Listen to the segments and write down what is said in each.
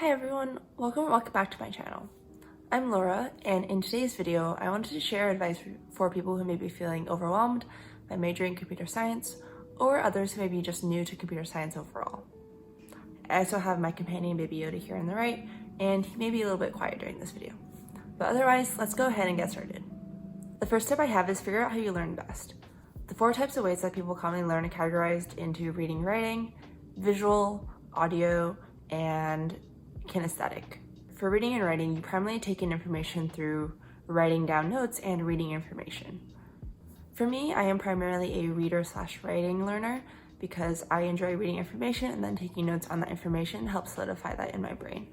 Hi everyone, welcome back to my channel. I'm Laura, and in today's video, I wanted to share advice for people who may be feeling overwhelmed by majoring in computer science, or others who may be just new to computer science overall. I also have my companion Baby Yoda here on the right, and he may be a little bit quiet during this video. But otherwise, let's go ahead and get started. The first tip I have is figure out how you learn best. The 4 types of ways that people commonly learn are categorized into reading and writing, visual, audio, and kinesthetic. For reading and writing, you primarily take in information through writing down notes and reading information. For me, I am primarily a reader/writing learner because I enjoy reading information and then taking notes on that information helps solidify that in my brain.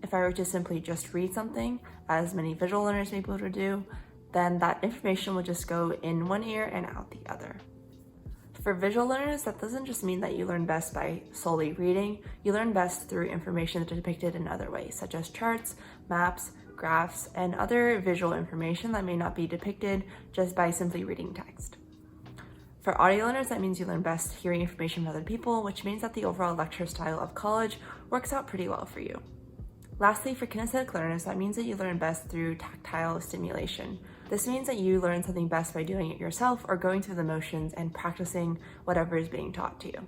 If I were to simply just read something, as many visual learners may be able to do, then that information would just go in one ear and out the other. For visual learners, that doesn't just mean that you learn best by solely reading. You learn best through information that's depicted in other ways, such as charts, maps, graphs, and other visual information that may not be depicted just by simply reading text. For audio learners, that means you learn best hearing information from other people, which means that the overall lecture style of college works out pretty well for you. Lastly, for kinesthetic learners, that means that you learn best through tactile stimulation. This means that you learn something best by doing it yourself or going through the motions and practicing whatever is being taught to you.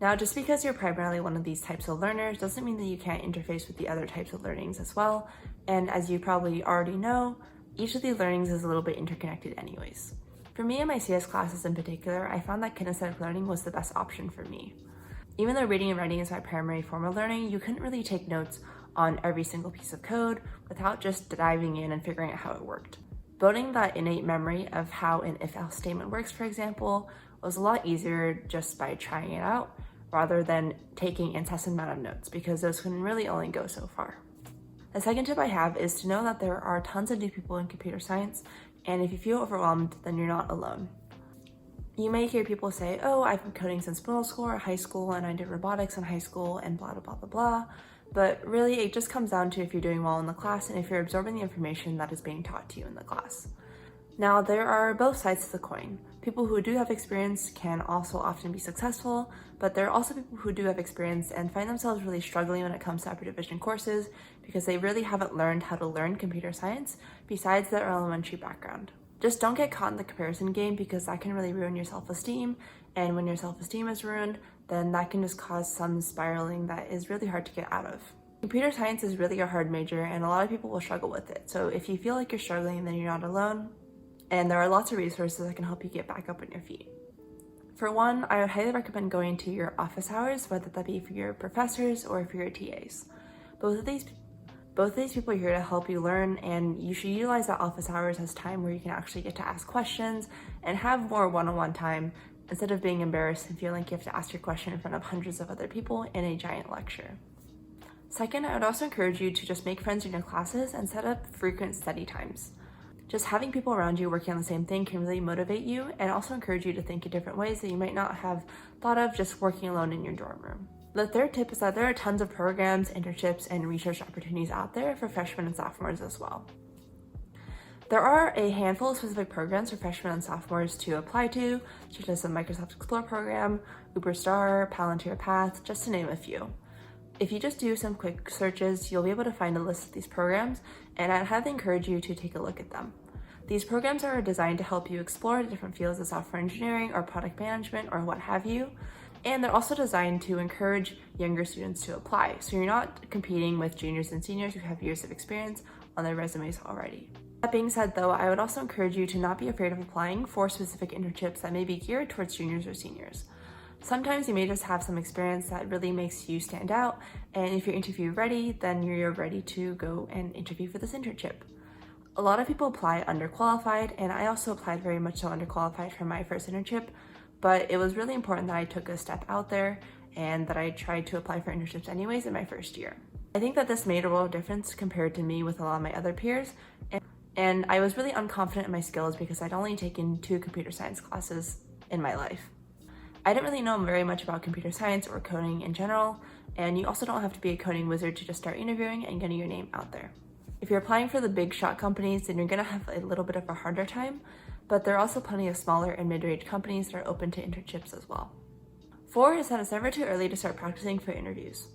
Now, just because you're primarily one of these types of learners doesn't mean that you can't interface with the other types of learnings as well. And as you probably already know, each of these learnings is a little bit interconnected anyways. For me and my CS classes in particular, I found that kinesthetic learning was the best option for me. Even though reading and writing is my primary form of learning, you couldn't really take notes on every single piece of code without just diving in and figuring out how it worked. Building that innate memory of how an if-else statement works, for example, was a lot easier just by trying it out rather than taking incessant amount of notes because those can really only go so far. The second tip I have is to know that there are tons of new people in computer science, and if you feel overwhelmed, then you're not alone. You may hear people say, oh, I've been coding since middle school or high school, and I did robotics in high school, and blah, blah, blah, blah, blah. But really, it just comes down to if you're doing well in the class and if you're absorbing the information that is being taught to you in the class. Now, there are both sides to the coin. People who do have experience can also often be successful, but there are also people who do have experience and find themselves really struggling when it comes to upper division courses because they really haven't learned how to learn computer science besides their elementary background. Just don't get caught in the comparison game because that can really ruin your self-esteem, and when your self-esteem is ruined, then that can just cause some spiraling that is really hard to get out of. Computer science is really a hard major and a lot of people will struggle with it. So if you feel like you're struggling, then you're not alone. And there are lots of resources that can help you get back up on your feet. For one, I would highly recommend going to your office hours, whether that be for your professors or for your TAs. Both of these people are here to help you learn, and you should utilize that office hours as time where you can actually get to ask questions and have more one-on-one time instead of being embarrassed and feeling like you have to ask your question in front of hundreds of other people in a giant lecture. Second, I would also encourage you to just make friends in your classes and set up frequent study times. Just having people around you working on the same thing can really motivate you and also encourage you to think in different ways that you might not have thought of just working alone in your dorm room. The third tip is that there are tons of programs, internships, and research opportunities out there for freshmen and sophomores as well. There are a handful of specific programs for freshmen and sophomores to apply to, such as the Microsoft Explore program, UberStar, Palantir Path, just to name a few. If you just do some quick searches, you'll be able to find a list of these programs, and I'd highly encourage you to take a look at them. These programs are designed to help you explore the different fields of software engineering or product management or what have you, and they're also designed to encourage younger students to apply, so you're not competing with juniors and seniors who have years of experience on their resumes already. That being said though, I would also encourage you to not be afraid of applying for specific internships that may be geared towards juniors or seniors. Sometimes you may just have some experience that really makes you stand out, and if you're interview ready, then you're ready to go and interview for this internship. A lot of people apply underqualified, and I also applied very much so underqualified for my first internship, but it was really important that I took a step out there and that I tried to apply for internships anyways in my first year. I think that this made a world of difference compared to me with a lot of my other peers, and I was really unconfident in my skills because I'd only taken 2 computer science classes in my life. I didn't really know very much about computer science or coding in general, and you also don't have to be a coding wizard to just start interviewing and getting your name out there. If you're applying for the big shot companies, then you're gonna have a little bit of a harder time, but there are also plenty of smaller and mid-range companies that are open to internships as well. 4 is that it's never too early to start practicing for interviews.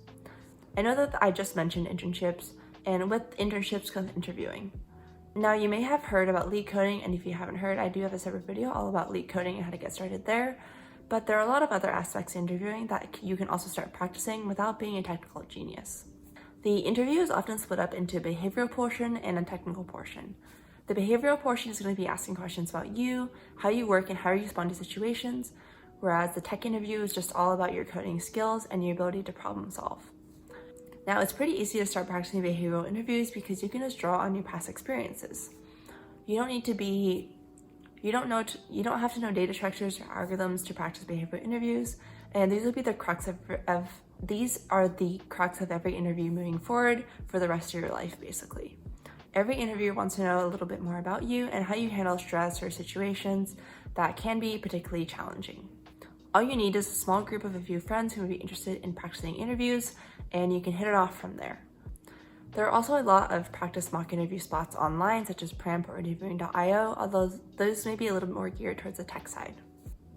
I know that I just mentioned internships, and with internships comes interviewing. Now, you may have heard about lead coding, and if you haven't heard, I do have a separate video all about lead coding and how to get started there. But there are a lot of other aspects of interviewing that you can also start practicing without being a technical genius. The interview is often split up into a behavioral portion and a technical portion. The behavioral portion is going to be asking questions about you, how you work, and how you respond to situations, whereas the tech interview is just all about your coding skills and your ability to problem solve. Now, it's pretty easy to start practicing behavioral interviews because you can just draw on your past experiences. You don't have to know data structures or algorithms to practice behavioral interviews, and these will be the crux of every interview moving forward for the rest of your life, basically. Every interviewer wants to know a little bit more about you and how you handle stress or situations that can be particularly challenging. All you need is a small group of a few friends who would be interested in practicing interviews, and you can hit it off from there. There are also a lot of practice mock interview spots online, such as Pramp or interviewing.io, although those may be a little bit more geared towards the tech side.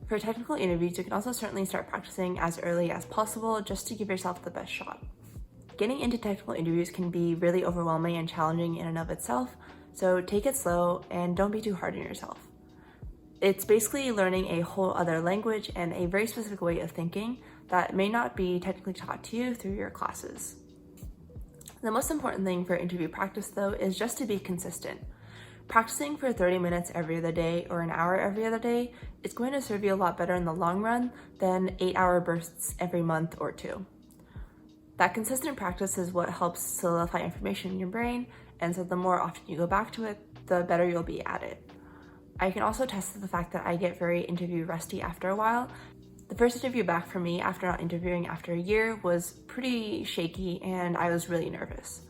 For technical interviews, you can also certainly start practicing as early as possible just to give yourself the best shot. Getting into technical interviews can be really overwhelming and challenging in and of itself, so take it slow and don't be too hard on yourself. It's basically learning a whole other language and a very specific way of thinking that may not be technically taught to you through your classes. The most important thing for interview practice, though, is just to be consistent. Practicing for 30 minutes every other day or an hour every other day is going to serve you a lot better in the long run than 8-hour bursts every month or two. That consistent practice is what helps solidify information in your brain, and so the more often you go back to it, the better you'll be at it. I can also attest to the fact that I get very interview rusty after a while. The first interview back for me after not interviewing after a year was pretty shaky and I was really nervous.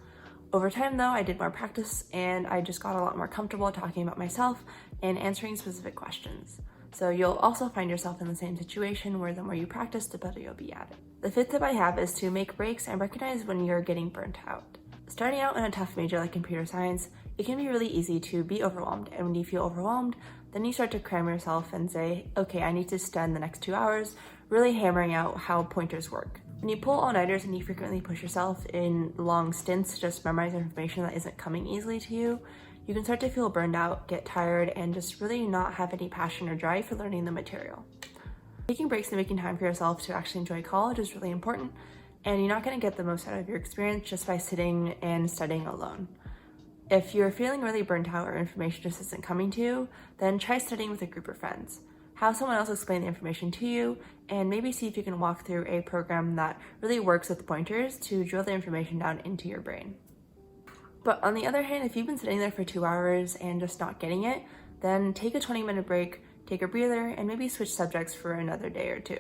Over time though, I did more practice and I just got a lot more comfortable talking about myself and answering specific questions. So you'll also find yourself in the same situation where the more you practice, the better you'll be at it. The fifth tip I have is to make breaks and recognize when you're getting burnt out. Starting out in a tough major like computer science, it can be really easy to be overwhelmed, and when you feel overwhelmed, then you start to cram yourself and say, okay, I need to spend the next 2 hours really hammering out how pointers work. When you pull all-nighters and you frequently push yourself in long stints to just memorize information that isn't coming easily to you, you can start to feel burned out, get tired, and just really not have any passion or drive for learning the material. Taking breaks and making time for yourself to actually enjoy college is really important, and you're not going to get the most out of your experience just by sitting and studying alone. If you're feeling really burnt out or information just isn't coming to you, then try studying with a group of friends. Have someone else explain the information to you, and maybe see if you can walk through a program that really works with pointers to drill the information down into your brain. But on the other hand, if you've been sitting there for 2 hours and just not getting it, then take a 20-minute break, take a breather, and maybe switch subjects for another day or two.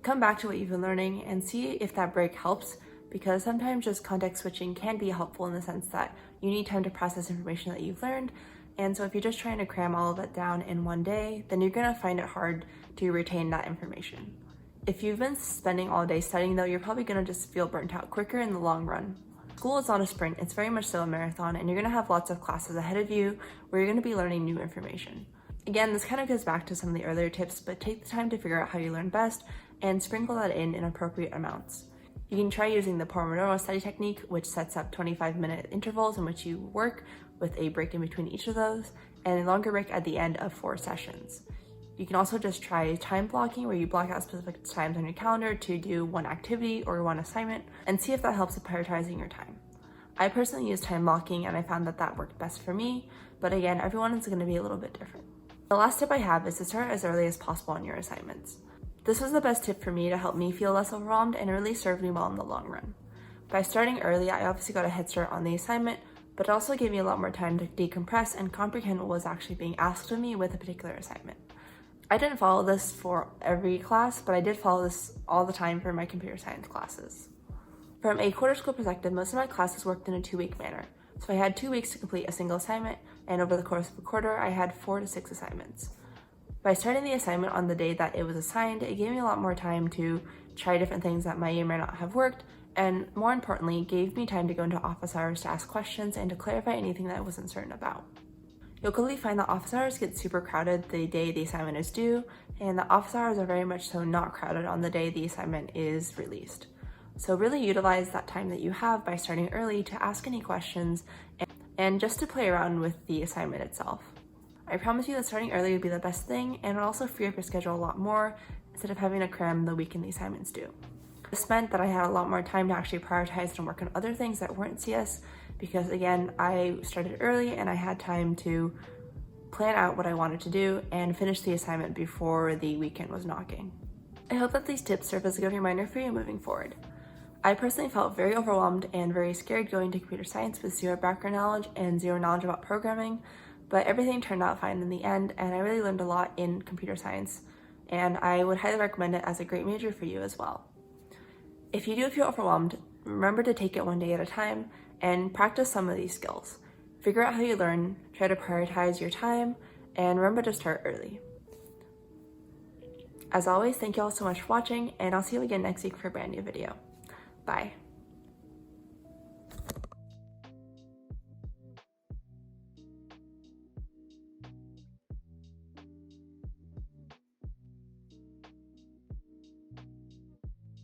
Come back to what you've been learning and see if that break helps, because sometimes just context switching can be helpful in the sense that you need time to process information that you've learned. And so if you're just trying to cram all of it down in one day, then you're going to find it hard to retain that information. If you've been spending all day studying though, you're probably going to just feel burnt out quicker in the long run. School is not a sprint, it's very much so a marathon, and you're going to have lots of classes ahead of you where you're going to be learning new information. Again, this kind of goes back to some of the earlier tips, but take the time to figure out how you learn best and sprinkle that in appropriate amounts. You can try using the Pomodoro study technique, which sets up 25-minute intervals in which you work with a break in between each of those, and a longer break at the end of 4 sessions. You can also just try time blocking, where you block out specific times on your calendar to do one activity or one assignment, and see if that helps with prioritizing your time. I personally use time blocking, and I found that that worked best for me, but again, everyone is going to be a little bit different. The last tip I have is to start as early as possible on your assignments. This was the best tip for me to help me feel less overwhelmed, and it really served me well in the long run. By starting early, I obviously got a head start on the assignment, but it also gave me a lot more time to decompress and comprehend what was actually being asked of me with a particular assignment. I didn't follow this for every class, but I did follow this all the time for my computer science classes. From a quarter school perspective, most of my classes worked in a 2-week manner. So I had 2 weeks to complete a single assignment, and over the course of a quarter, I had 4 to 6 assignments. By starting the assignment on the day that it was assigned, it gave me a lot more time to try different things that may or may not have worked, and more importantly, gave me time to go into office hours to ask questions and to clarify anything that I wasn't certain about. You'll quickly find that office hours get super crowded the day the assignment is due, and the office hours are very much so not crowded on the day the assignment is released. So really utilize that time that you have by starting early to ask any questions and just to play around with the assignment itself. I promise you that starting early would be the best thing, and it will also free up your schedule a lot more instead of having to cram the weekend the assignments due. This meant that I had a lot more time to actually prioritize and work on other things that weren't CS because, again, I started early and I had time to plan out what I wanted to do and finish the assignment before the weekend was knocking. I hope that these tips serve as a good reminder for you moving forward. I personally felt very overwhelmed and very scared going to computer science with zero background knowledge and zero knowledge about programming, but everything turned out fine in the end, and I really learned a lot in computer science, and I would highly recommend it as a great major for you as well. If you do feel overwhelmed, remember to take it one day at a time and practice some of these skills. Figure out how you learn, try to prioritize your time, and remember to start early. As always, thank you all so much for watching, and I'll see you again next week for a brand new video. Bye.